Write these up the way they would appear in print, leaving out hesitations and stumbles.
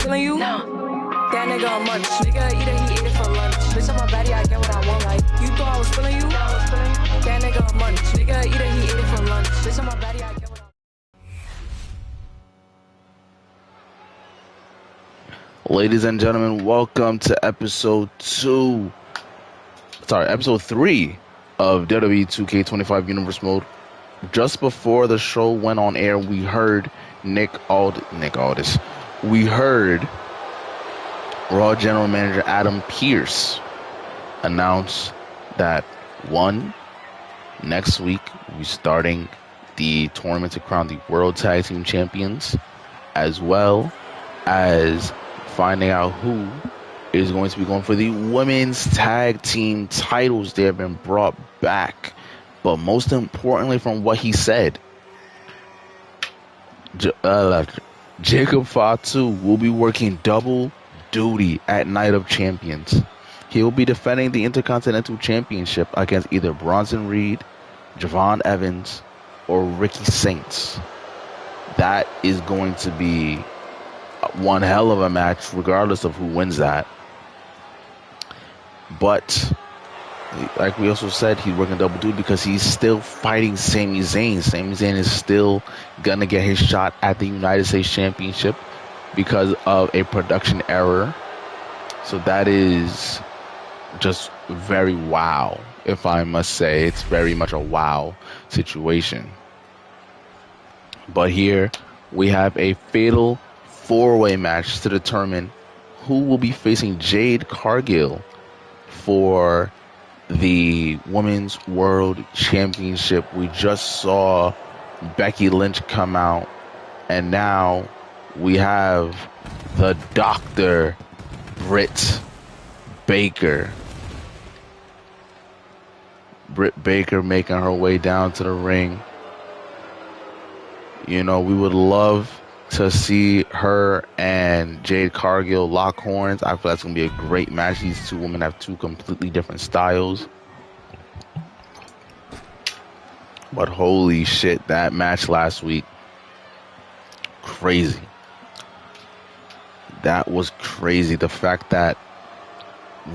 feeling you? No. That nigga a munch. Nigga eat it, he ate it for lunch. Bitch, on my body, I get what I want. Like, you thought I was feeling you? No, I was feeling you. That nigga a munch. Nigga eat it, he ate it for lunch. Bitch, on my body, I get what I want. Ladies and gentlemen, welcome to episode 3 of WWE 2K25 Universe Mode. Just before the show went on air, we heard Nick Aldis. We heard Raw General Manager Adam Pearce announce that next week we're starting the tournament to crown the World Tag Team Champions, as well as finding out who is going to be going for the Women's Tag Team titles. They have been brought back. But most importantly, from what he said, Jacob Fatu will be working double duty at Night of Champions. He will be defending the Intercontinental Championship against either Bronson Reed, Javon Evans, or Ricky Saints. That is going to be one hell of a match, regardless of who wins that. But like we also said, he's working double duty because he's still fighting Sami Zayn. Sami Zayn is still gonna get his shot at the United States Championship because of a production error. So that is just very wow, if I must say. It's very much a wow situation. But here we have a fatal 4-way match to determine who will be facing Jade Cargill for the Women's World Championship. We just saw Becky Lynch come out, and now we have the Dr. Britt Baker. Britt Baker making her way down to the ring. You know, we would love to see her and Jade Cargill lock horns. I feel that's going to be a great match. These two women have two completely different styles. But holy shit, that match last week, crazy. That was crazy. The fact that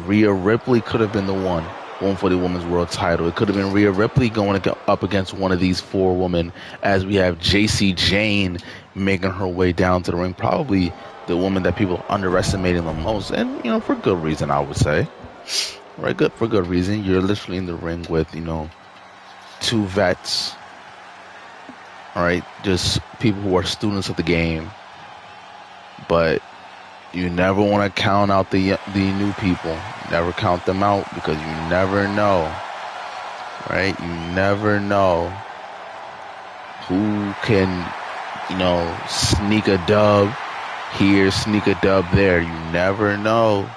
Rhea Ripley could have been the one going for the Women's World title. It could have been Rhea Ripley going up against one of these four women, as we have JC Jane making her way down to the ring. Probably the woman that people are underestimating the most, and, you know, for good reason, I would say. Right, for good reason. You're literally in the ring with, you know, two vets. All right, just people who are students of the game. But you never want to count out the new people. Never count them out, because you never know. Right? You never know who can, you know, sneak a dub here, sneak a dub there. You never know.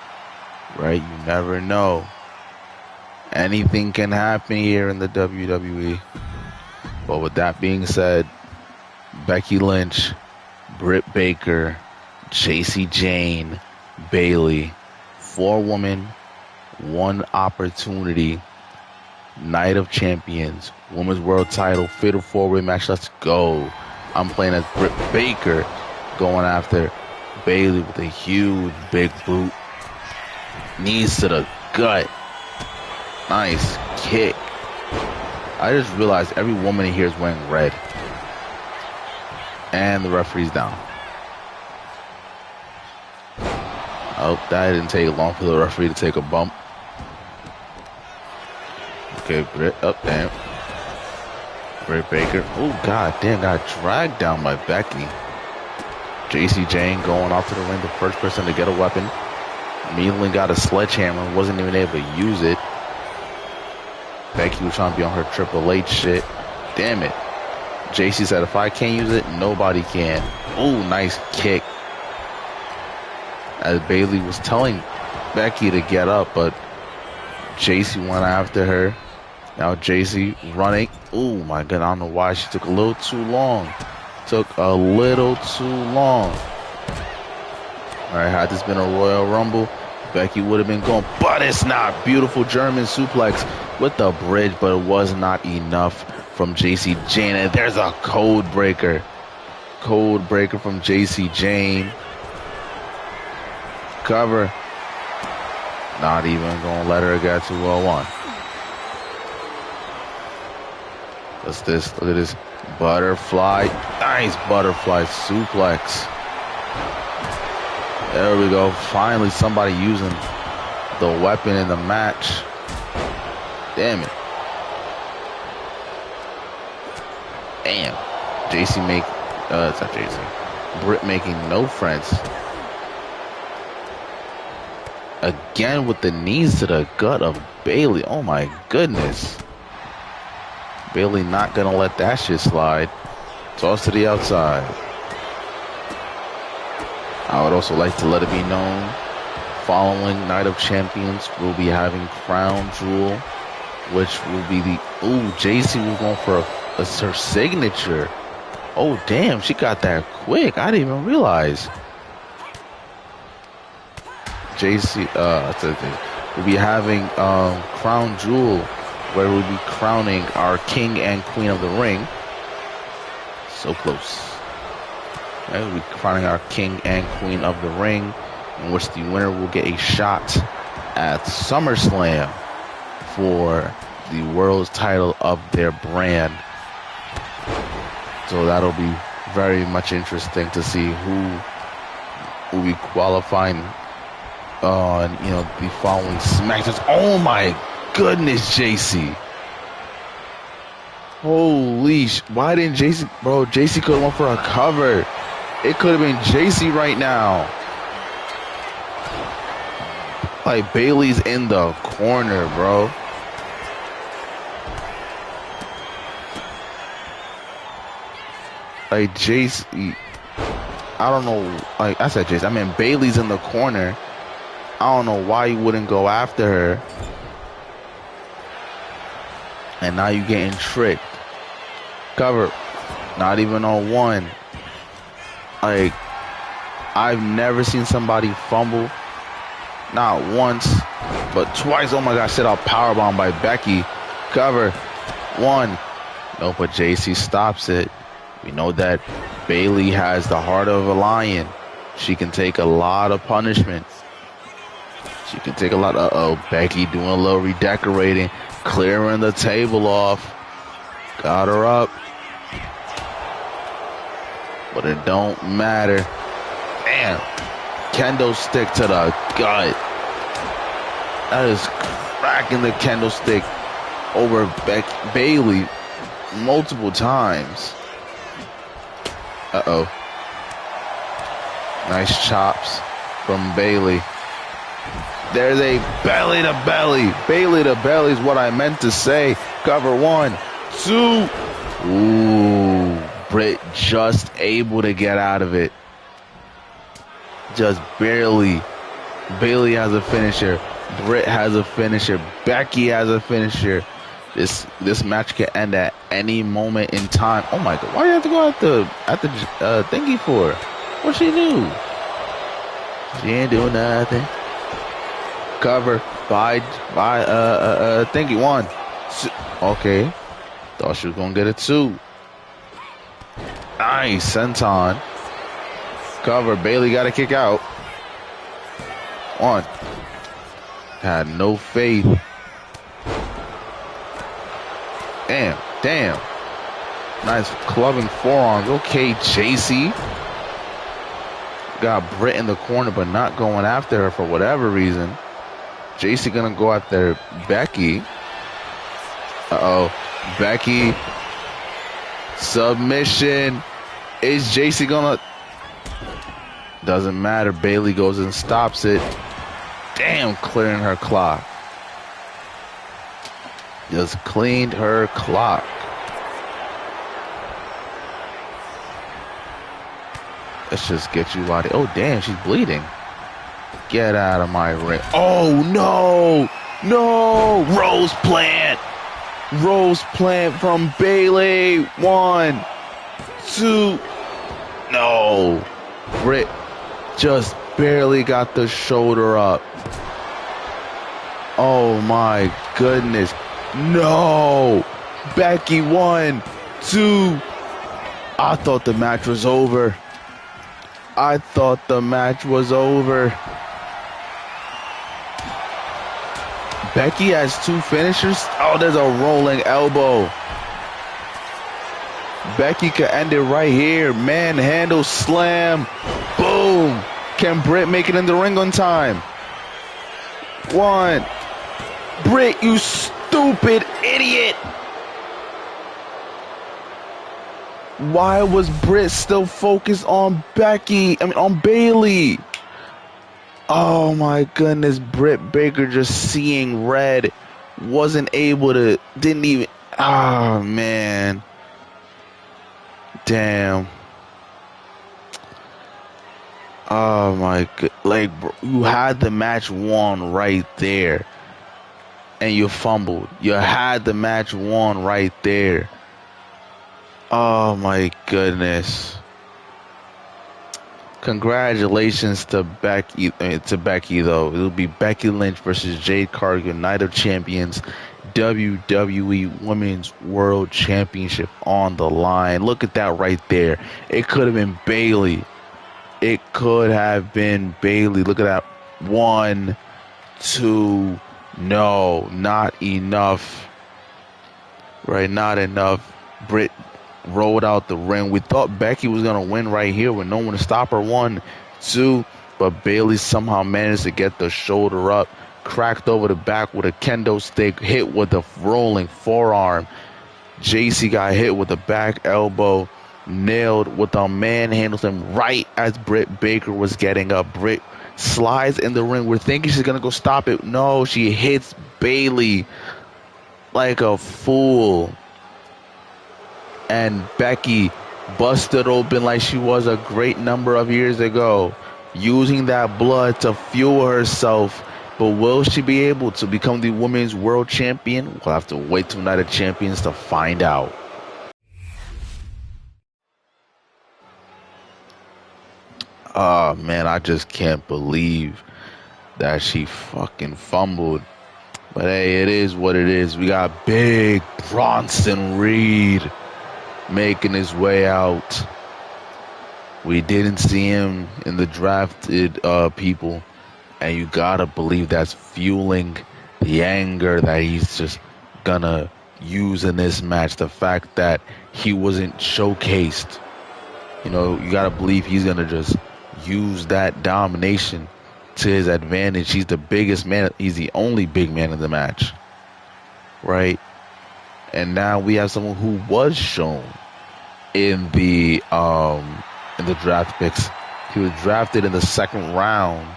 Right? You never know. Anything can happen here in the WWE. But with that being said, Becky Lynch, Britt Baker, JC Jane, Bayley, 4 women, 1 opportunity, Night of Champions, Women's World title, fatal 4-way match. Let's go. I'm playing as Britt Baker, going after Bayley with a huge big boot. Knees to the gut. Nice kick. I just realized every woman in here is wearing red. And the referee's down. Oh, that didn't take long for the referee to take a bump. Okay, Britt. Oh, damn. Britt Baker. Oh, god damn. Got dragged down by Becky. JC Jane going off to the ring. The first person to get a weapon. Immediately got a sledgehammer. Wasn't even able to use it. Becky was trying to be on her Triple H shit. Damn it. JC said, if I can't use it, nobody can. Oh, nice kick. As Bayley was telling Becky to get up, but JC went after her. Now JC running. Oh my god, I don't know why she took a little too long. Took a little too long. Alright, had this been a Royal Rumble, Becky would have been going, but it's not. Beautiful German suplex with the bridge, but it was not enough from JC Jane. And there's a code breaker. Code breaker from JC Jane. Cover. Not even going to let her get to 1. What's this? Look at this. Butterfly. Nice butterfly suplex. There we go. Finally, somebody using the weapon in the match. Damn it. Damn. JC it's not JC. Britt making no friends. Again with the knees to the gut of Bayley. Oh my goodness. Bayley not gonna let that shit slide. Toss to the outside. I would also like to let it be known, following Night of Champions, we'll be having Crown Jewel, which will be the... Ooh, JC was going for her signature. Oh, damn, she got that quick. I didn't even realize. JC, we'll be having Crown Jewel, where we'll be crowning our King and Queen of the Ring. So close. Right, we'll be crowning our King and Queen of the Ring, in which the winner will get a shot at SummerSlam for the world's title of their brand. So that'll be very much interesting to see who will be qualifying on, the following SmackDowns. Oh my goodness, JC. Holy why didn't JC, bro? JC could have went for a cover. It could have been JC right now. Like, Bayley's in the corner, bro. Like, JC, I don't know. Like I said, JC, I mean, Bayley's in the corner. I don't know why you wouldn't go after her. And now you're getting tricked. Cover. Not even on 1. Like, I've never seen somebody fumble. Not once, but twice. Oh my gosh, set out powerbomb by Becky. Cover. 1. No, but JC stops it. We know that Bayley has the heart of a lion. She can take a lot of punishment. She can take a lot. Uh-oh, Becky doing a little redecorating, clearing the table off. Got her up. But it don't matter. Damn. Kendo stick to the gut. That is cracking the kendo stick over Bayley multiple times. Uh-oh. Nice chops from Bayley. There's a belly to belly. Bayley to belly is what I meant to say. Cover 1, 2. Ooh. Britt just able to get out of it. Just barely. Bayley has a finisher. Britt has a finisher. Becky has a finisher. This match can end at any moment in time. Oh my god! Why do you have to go at the thingy for? What'd she do? She ain't doing nothing. Cover by thingy 1. Okay, thought she was gonna get a 2. Nice senton. Cover. Bayley got to kick out. 1. Had no faith. Damn. Nice clubbing forearms. Okay, JC. Got Britt in the corner, but not going after her for whatever reason. JC gonna go after Becky. Uh-oh. Becky. Submission. Is JC gonna... Doesn't matter. Bayley goes and stops it. Damn, clearing her clock. Just cleaned her clock. Let's just get you out of... Oh, damn, she's bleeding. Get out of my ring. Oh, no. No. Rose plant. Rose plant from Bayley. 1, 2. No. Britt just barely got the shoulder up. Oh my goodness. No. Becky 1, 2. I thought the match was over. Becky has 2 finishers. Oh, there's a rolling elbow. Becky could end it right here. Manhandle slam. Boom. Can Britt make it in the ring on time? 1. Britt, you stupid idiot. Why was Britt still focused on on Bayley? Oh my goodness, Britt Baker just seeing red. Wasn't able to, didn't even, oh man. Damn. Oh my god, like, bro, you had the match won right there. And you fumbled. You had the match won right there. Oh my goodness. Congratulations to Becky. Though it'll be Becky Lynch versus Jade Cargill, Night of Champions, WWE Women's World Championship on the line. Look at that right there. It could have been Bayley. It could have been Bayley. Look at that. 1, 2. No, not enough. Right, not enough. Britt rolled out the ring. We thought Becky was going to win right here with no one to stop her. 1, 2. But Bayley somehow managed to get the shoulder up. Cracked over the back with a kendo stick. Hit with a rolling forearm. JC got hit with a back elbow. Nailed with a manhandle him right as Britt Baker was getting up. Britt slides in the ring. We're thinking she's going to go stop it. No, she hits Bayley like a fool. And Becky busted open like she was a great number of years ago, using that blood to fuel herself. But will she be able to become the Women's World Champion? We'll have to wait till Night of Champions to find out. Oh man, I just can't believe that she fucking fumbled. But hey, it is what it is. We got big Bronson Reed making his way out. We didn't see him in the drafted people. And you gotta believe that's fueling the anger that he's just gonna use in this match. The fact that he wasn't showcased. You know, you gotta believe he's gonna just use that domination to his advantage. He's the biggest man. He's the only big man in the match. Right? And now we have someone who was shown in the draft picks. He was drafted in the 2nd round.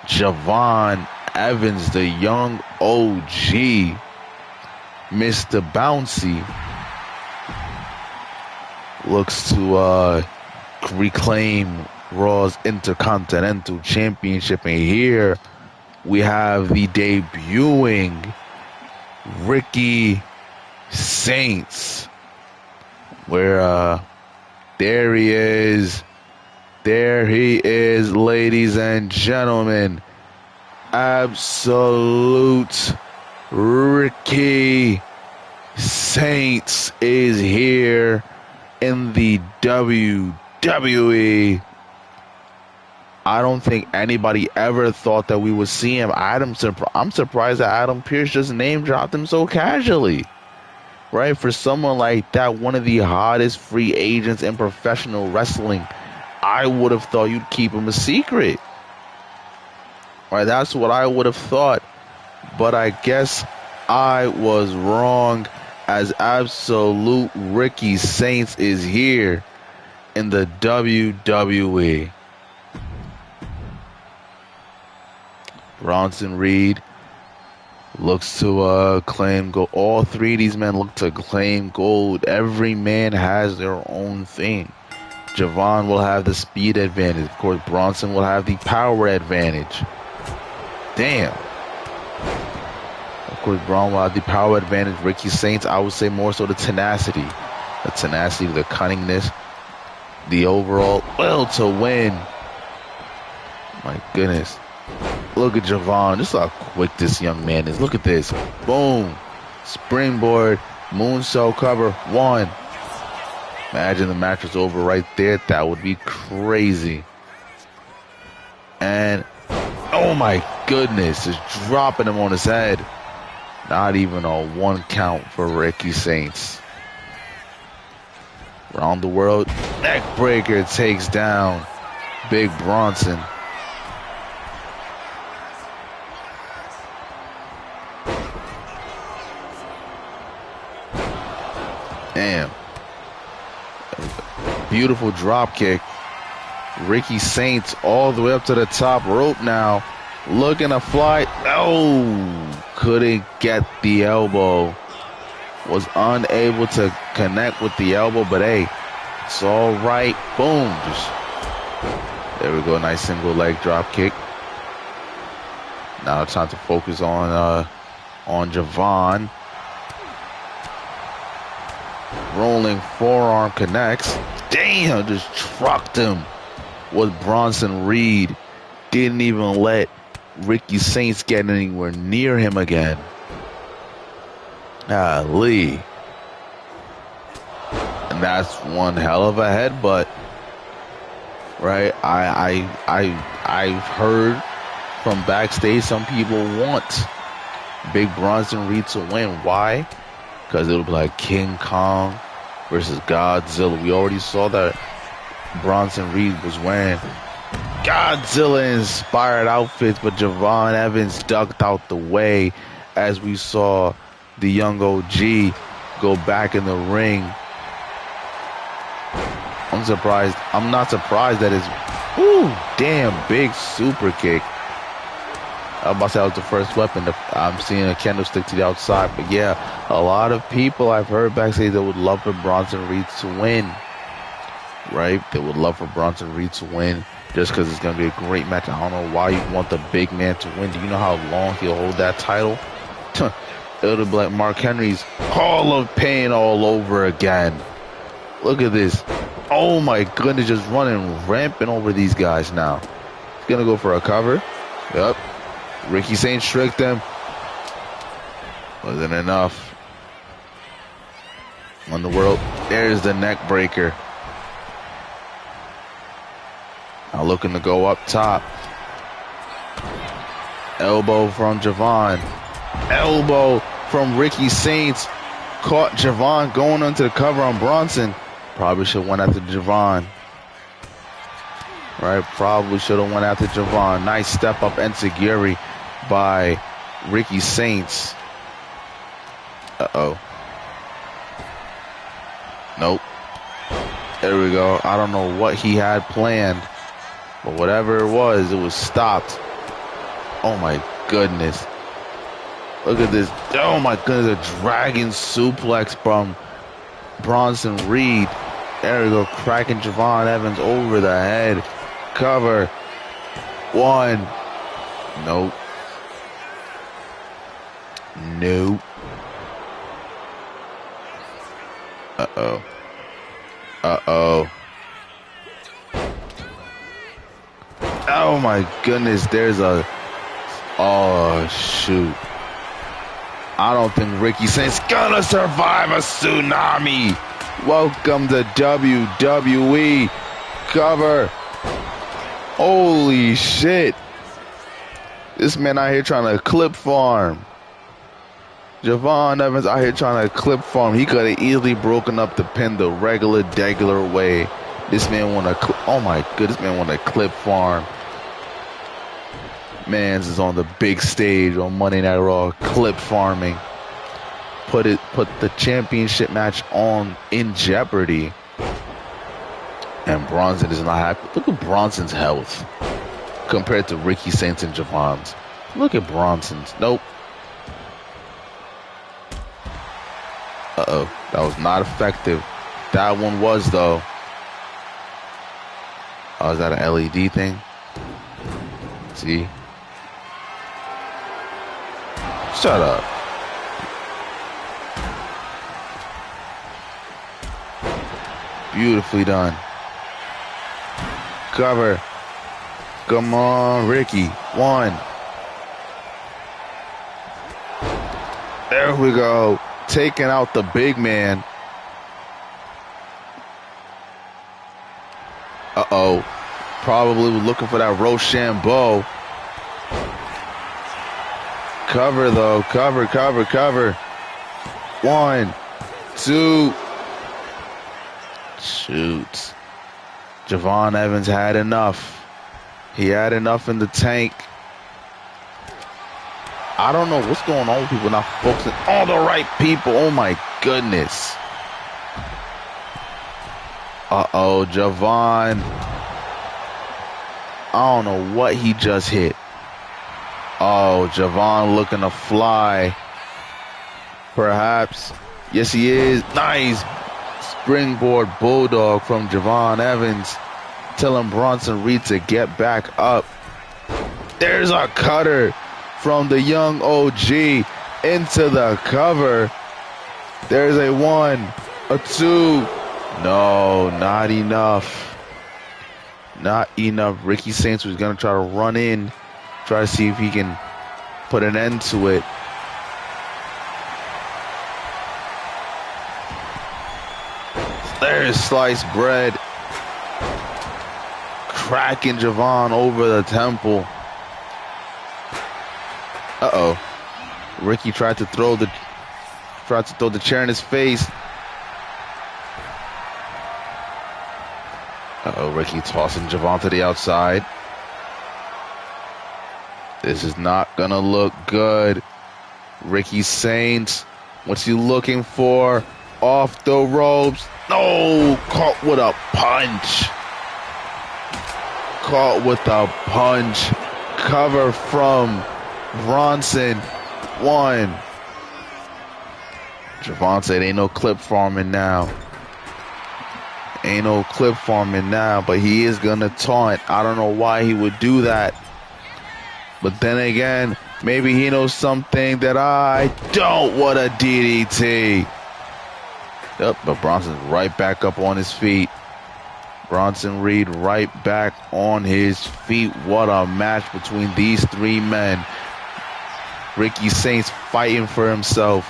Javon Evans, the young OG, Mr. Bouncy, looks to reclaim Raw's Intercontinental Championship. And here we have the debuting Ricky Saints, where there he is. There he is, ladies and gentlemen. Absolute Ricky Saints is here in the WWE. I don't think anybody ever thought that we would see him. I'm surprised that Adam Pearce just name dropped him so casually. Right? For someone like that, one of the hottest free agents in professional wrestling, I would have thought you'd keep him a secret. Right? That's what I would have thought. But I guess I was wrong, as absolute Ricky Saints is here in the WWE. Bronson Reed looks to claim gold. All 3 of these men look to claim gold. Every man has their own thing. Javon will have the speed advantage. Of course, Bronson will have the power advantage. Damn. Of course, Braun will have the power advantage. Ricky Saints, I would say more so the tenacity. The tenacity, the cunningness, the overall will to win. My goodness. Look at Javon. Just how quick this young man is. Look at this. Boom. Springboard. Moonsault cover. 1. Imagine the match was over right there. That would be crazy. And, oh my goodness, just dropping him on his head. Not even a 1 count for Ricky Saints. Around the world, neck breaker takes down Big Bronson. Damn. Beautiful drop kick. Ricky Saints all the way up to the top rope now. Looking to fly. Oh, couldn't get the elbow. Was unable to connect with the elbow, but hey, it's all right. Boom. There we go. Nice single leg drop kick. Now it's time to focus on Javon. Rolling forearm connects. Damn, just trucked him with Bronson Reed. Didn't even let Ricky Saints get anywhere near him again. Lee. And that's one hell of a headbutt. Right? I've heard from backstage some people want Big Bronson Reed to win. Why? Because it'll be like King Kong versus Godzilla. We already saw that Bronson Reed was wearing Godzilla-inspired outfits, but Javon Evans ducked out the way as we saw the young OG go back in the ring. I'm not surprised that his damn big super kick. I was about to say that was the first weapon. I'm seeing a candlestick to the outside. But yeah, a lot of people I've heard backstage that would love for Bronson Reed to win. Right? They would love for Bronson Reed to win just because it's going to be a great match. I don't know why you want the big man to win. Do you know how long he'll hold that title? It'll be like Mark Henry's Hall of Pain all over again. Look at this. Oh my goodness, just running rampant over these guys now. He's going to go for a cover. Yep. Ricky Saints tricked them. Wasn't enough. On the world. There's the neck breaker. Now looking to go up top. Elbow from Javon. Elbow from Ricky Saints. Caught Javon going onto the cover on Bronson. Probably should have went after Javon. Right? Probably should have went after Javon. Nice step up enziguri by Ricky Saints. Uh-oh. Nope. There we go. I don't know what he had planned, but whatever it was stopped. Oh my goodness. Look at this. Oh my goodness. A dragon suplex from Bronson Reed. There we go. Cracking Javon Evans over the head. Cover. One. Nope. Nope. Uh-oh. Uh-oh. Oh my goodness. There's a... Oh, shoot. I don't think Ricky Saints gonna survive a tsunami. Welcome to WWE. Cover. Holy shit. This man out here trying to clip farm. Javon Evans out here trying to clip farm. He could have easily broken up the pin the regular way. This man want to... Oh my goodness, this man want to clip farm. Mans is on the big stage on Monday Night Raw, clip farming. Put the championship match on in jeopardy. And Bronson is not happy. Look at Bronson's health compared to Ricky Saints and Javon's. Look at Bronson's. Nope. Uh-oh. That was not effective. That one was, though. Oh, is that an LED thing? See? Shut up. Beautifully done. Cover. Come on, Ricky. One. There we go. Taking out the big man. Uh-oh. Probably was looking for that Rochambeau. cover, though. Cover, cover, cover. 1, 2. Shoot. Javon Evans had enough. He had enough in the tank. I don't know what's going on with people not focusing on the right people. Oh, my goodness. Uh-oh, Javon. I don't know what he just hit. Oh, Javon looking to fly. Perhaps. Yes, he is. Nice. Springboard bulldog from Javon Evans. Telling Bronson Reed to get back up. There's a cutter from the young OG into the cover. There's a 1, a 2. No, not enough. Not enough. Ricky Saints was going to try to run in, try to see if he can put an end to it. There's sliced bread. Cracking Javon over the temple. Uh-oh. Ricky tried to throw the chair in his face. Uh-oh, Ricky tossing Javon to the outside. This is not gonna look good. Ricky Saints, what's he looking for? Off the ropes. No, caught with a punch. Caught with a punch. Cover from Bronson. 1. Javon said ain't no clip farming now. Ain't no clip farming now, but he is gonna taunt. I don't know why he would do that. But then again, maybe he knows something that I don't. What a DDT. Yep, but Bronson's right back up on his feet. Bronson Reed right back on his feet. What a match between these 3 men. Ricky Saints fighting for himself.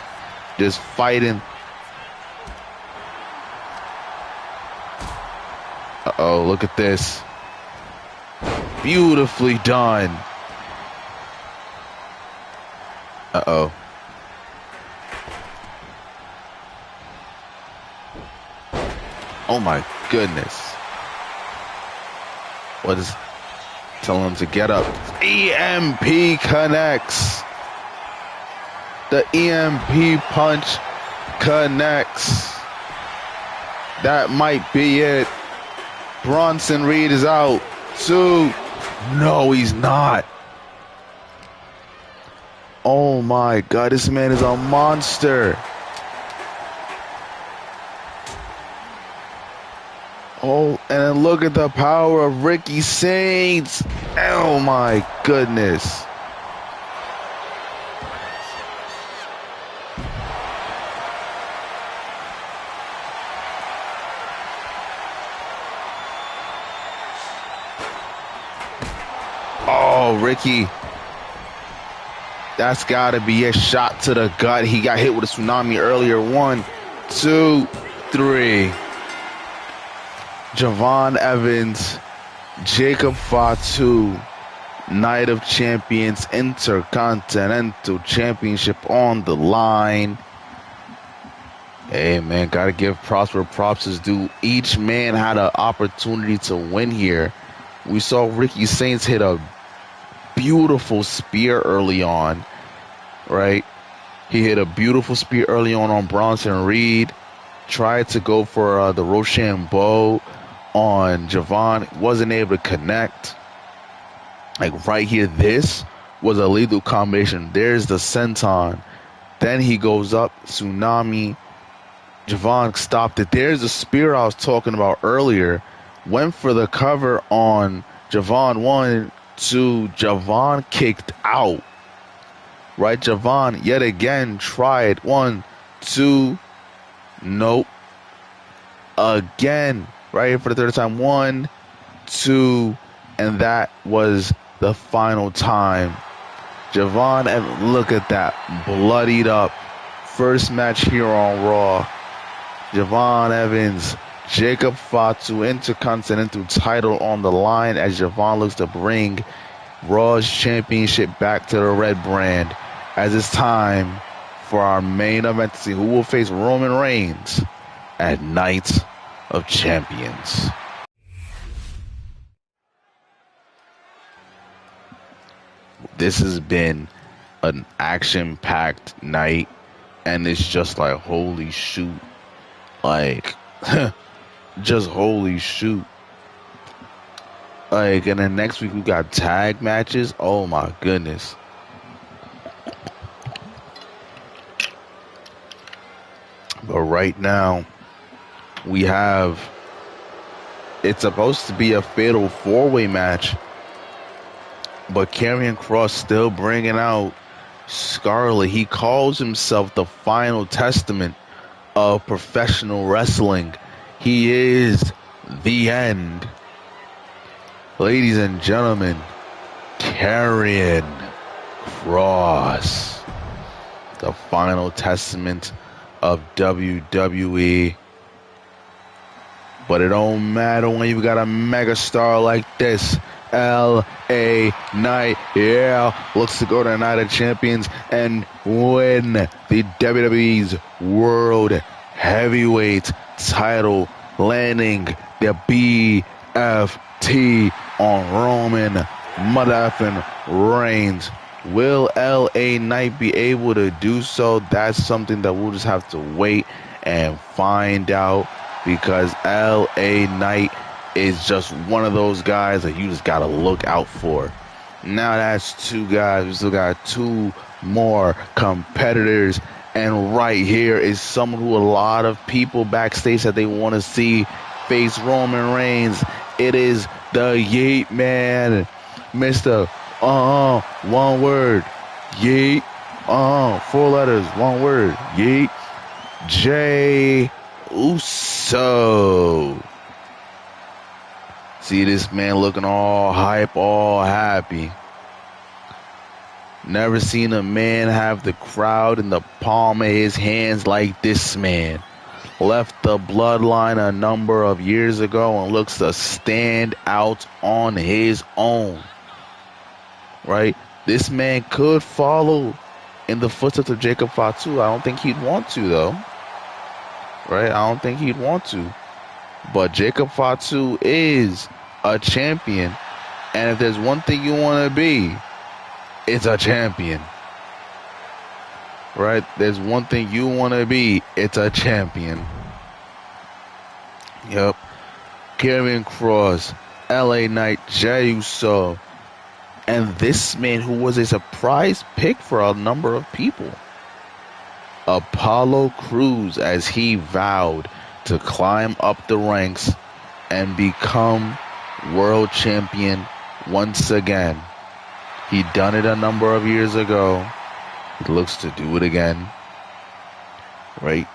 Just fighting. Uh-oh, look at this. Beautifully done. Uh-oh. Oh my goodness. What is telling him to get up? EMP connects. The EMP punch connects. That might be it. Bronson Reed is out. 2. No, he's not. Oh my God, this man is a monster. Oh, and then look at the power of Ricky Saints. Oh my goodness. Oh, Ricky. That's got to be a shot to the gut. He got hit with a tsunami earlier. 1, 2, 3. Javon Evans, Jacob Fatu, Night of Champions Intercontinental Championship on the line. Hey, man, got to give props where props is due. Each man had an opportunity to win here. We saw Ricky Saints hit a beautiful spear early on, right? He hit a beautiful spear early on Bronson Reed. Tried to go for the Rochambeau on Javon. Wasn't able to connect. Like right here, this was a lethal combination. There's the senton. Then he goes up, tsunami. Javon stopped it. There's the spear I was talking about earlier. Went for the cover on Javon. 1, 2. Javon kicked out. Right, Javon yet again tried. 1, 2. Nope. Again. Right here for the 3rd time. 1, 2. And that was the final time. Javon, look at that. Bloodied up. First match here on Raw. Javon Evans, Jacob Fatu, Intercontinental title on the line as Javon looks to bring Raw's championship back to the red brand. as it's time for our main event to see who will face Roman Reigns at Night of Champions. This has been an action-packed night, and it's just like, holy shoot. Like, just holy shoot. Like, and then next week we got tag matches. Oh my goodness. But right now, we have, it's supposed to be a fatal four-way match, but Karrion Kross still bringing out Scarlett. He calls himself the final testament of professional wrestling. He is the end. Ladies and gentlemen, Karrion Kross, the final testament of WWE. But it don't matter when you got a megastar like this. L.A. Knight, looks to go to the Night of Champions and win the WWE's World Heavyweight title, landing the BFT on Roman motherfucking Reigns. Will L.A. Knight be able to do so? That's something that we'll just have to wait and find out, because L.A. Knight is just one of those guys that you just got to look out for. Now that's two guys. We still got two more competitors. And right here is someone who a lot of people backstage that they want to see face Roman Reigns. It is the Yeet Man, Mr. One word, Yeet. 4 letters, 1 word, Yeet. Jey Uso. See this man looking all hype, all happy. Never seen a man have the crowd in the palm of his hands like this man. Left the bloodline a number of years ago and looks to stand out on his own. Right? This man could follow in the footsteps of Jacob Fatu. I don't think he'd want to, though. Right? I don't think he'd want to. But Jacob Fatu is a champion. And if there's one thing you want to be, it's a champion. Right? There's one thing you want to be, it's a champion. Yep. Karrion Kross, LA Knight, Jey Uso, and this man who was a surprise pick for a number of people, Apollo Crews, as he vowed to climb up the ranks and become world champion once again. He done it a number of years ago. He looks to do it again. Right?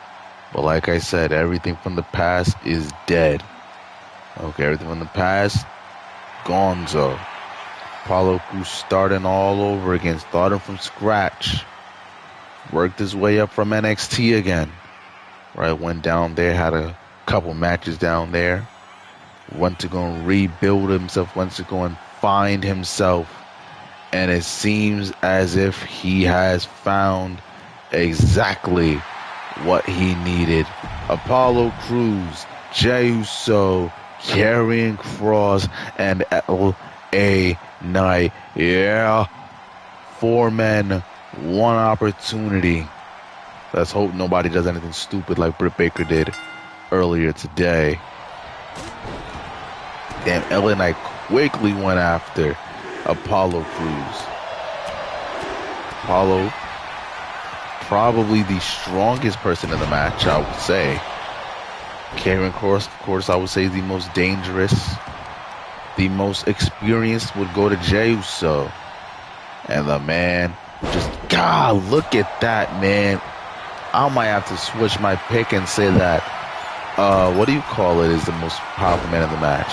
But like I said, everything from the past is dead. Okay, everything from the past, gonzo. Apollo Crews starting all over again, starting from scratch. Worked his way up from NXT again. Right, went down there, had a couple matches down there. Went to go and rebuild himself, went to go and find himself. And it seems as if he has found exactly what he needed. Apollo Crews, Jey Uso, Karrion Kross, and LA Knight. Yeah. 4 men, 1 opportunity. Let's hope nobody does anything stupid like Britt Baker did earlier today. Damn, LA Knight quickly went after Apollo Crews. Apollo, probably the strongest person in the match, I would say. Karrion Kross, of course, I would say the most dangerous. The most experienced would go to Jey Uso. And the man, just, God, look at that, man. I might have to switch my pick and say that, what do you call it, is the most powerful man in the match?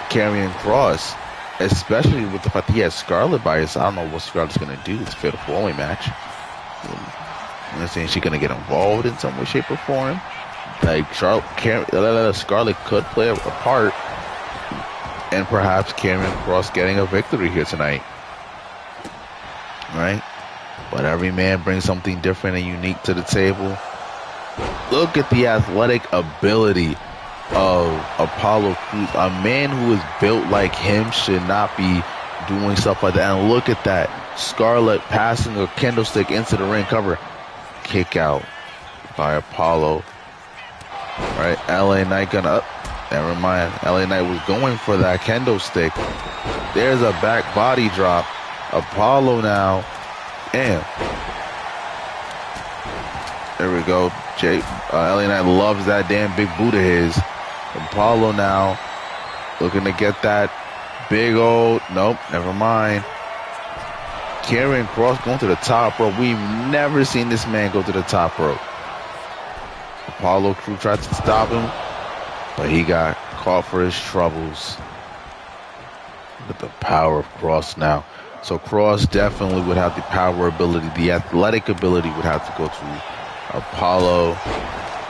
Karrion Kross, especially with the fact that he has Scarlett by his side. I don't know what Scarlett's going to do. It's a fatal 4-way match. I'm saying she's going to get involved in some way, shape, or form. Like, Scarlett could play a part, and perhaps Karrion Kross getting a victory here tonight. right? But every man brings something different and unique to the table. Look at the athletic ability of Apollo Crews. A man who is built like him should not be doing stuff like that. And look at that. Scarlett passing a candlestick into the ring cover. Kick out by Apollo. Right, LA Knight gonna up. Never mind. LA Knight was going for that candlestick. There's a back body drop. Apollo now. Damn. There we go. LA Knight loves that damn big boot of his. Apollo now looking to get that big old. Nope, never mind. Karrion Kross going to the top rope. We've never seen this man go to the top rope. Apollo Crew tried to stop him, but he got caught for his troubles. With the power of Kross now. So Kross definitely would have the power ability, the athletic ability would have to go to Apollo.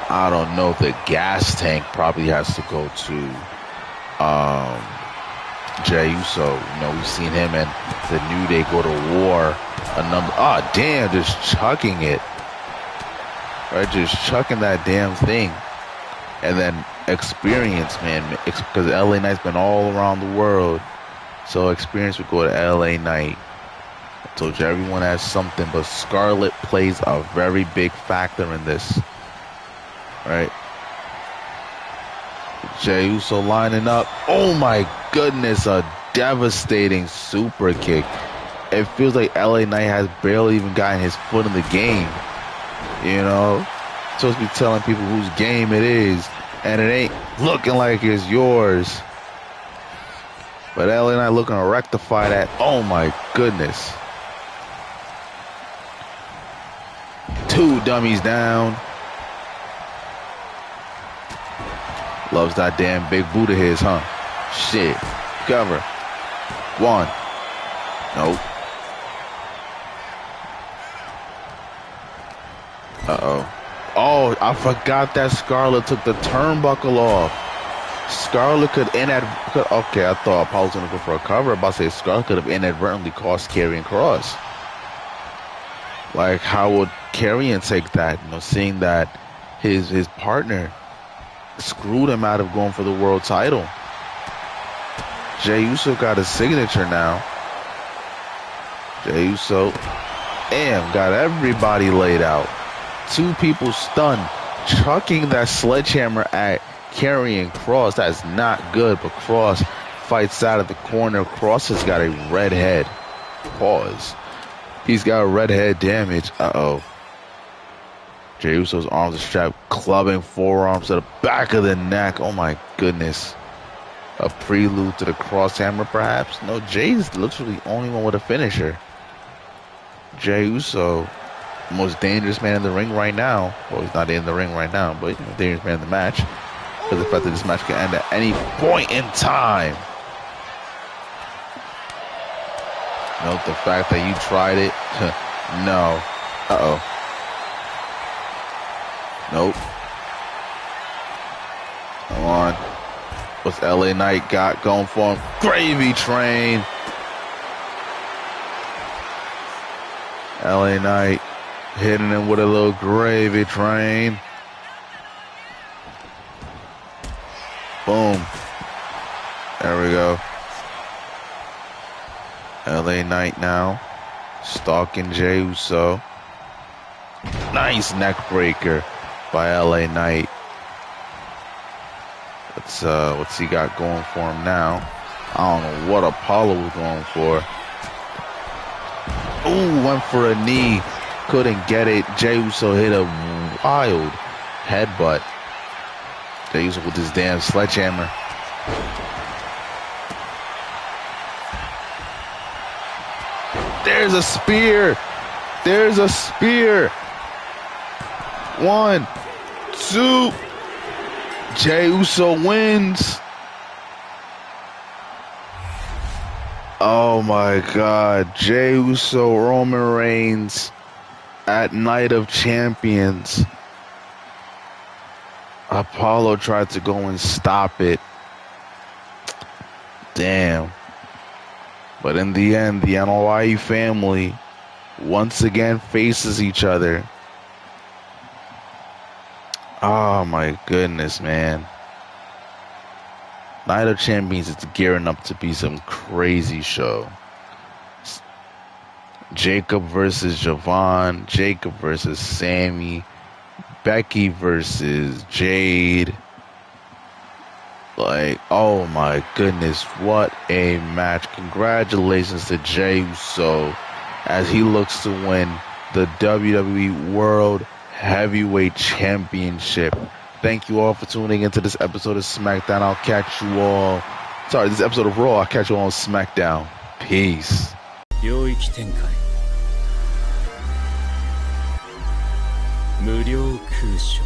I don't know if the gas tank probably has to go to Jey Uso. You know, we've seen him and the New Day go to war a number. Oh, damn, just chucking it. Right, just chucking that damn thing. And then experience, man, because LA Knight's been all around the world. So experience would go to LA Knight. I told you everyone has something, but Scarlett plays a very big factor in this. Right? Jey Uso lining up. Oh my goodness, a devastating super kick. It feels like LA Knight has barely even gotten his foot in the game. You know? Supposed to be telling people whose game it is, and it ain't looking like it's yours. But LA Knight looking to rectify that. Oh my goodness. 2 dummies down. Loves that damn big boot of his, huh? Shit. Cover. 1. Nope. Uh-oh. Oh, I forgot that Scarlett took the turnbuckle off. Scarlett could okay, I thought Apollo was going to go for a cover. I'm about to say Scarlett could have inadvertently cost Karrion Kross. Like, how would Karrion take that? You know, seeing that his partner screwed him out of going for the world title. Jey Uso got a signature now. Jey Uso, damn, got everybody laid out. 2 people stunned, chucking that sledgehammer at Karrion Kross. That's not good, but Kross fights out of the corner. Kross has got a red head. Pause. He's got a red head damage. Uh-oh. Jey Uso's arms are strapped, clubbing forearms to the back of the neck. Oh my goodness. A prelude to the cross hammer, perhaps? No, Jey's literally the only one with a finisher. Jey Uso, the most dangerous man in the ring right now. Well, he's not in the ring right now, but dangerous man in the match. Because the fact that this match can end at any point in time. Note the fact that you tried it. No. Uh-oh. Nope. Come on. What's LA Knight got going for him? Gravy train. LA Knight hitting him with a little gravy train. Boom. There we go. LA Knight now stalking Jey Uso. Nice neck breaker by LA Knight. What's he got going for him now? I don't know what Apollo was going for. Ooh, went for a knee. Couldn't get it. Jey Uso hit a wild headbutt. Jey Uso with his damn sledgehammer. There's a spear. There's a spear. 1, 2. Jey Uso wins. Oh my God. Jey Uso, Roman Reigns at Night of Champions. Apollo tried to go and stop it. Damn. But in the end, the NYE family once again faces each other. Oh my goodness, man. Night of Champions is gearing up to be some crazy show. Jacob versus Javon, Jacob versus Sammy, Becky versus Jade. Like, oh my goodness, what a match. Congratulations to Jey Uso as he looks to win the WWE World Heavyweight Championship. Thank you all for tuning into this episode of SmackDown. I'll catch you all. Sorry, this episode of Raw. I'll catch you all on SmackDown. Peace. 領域展開無料空所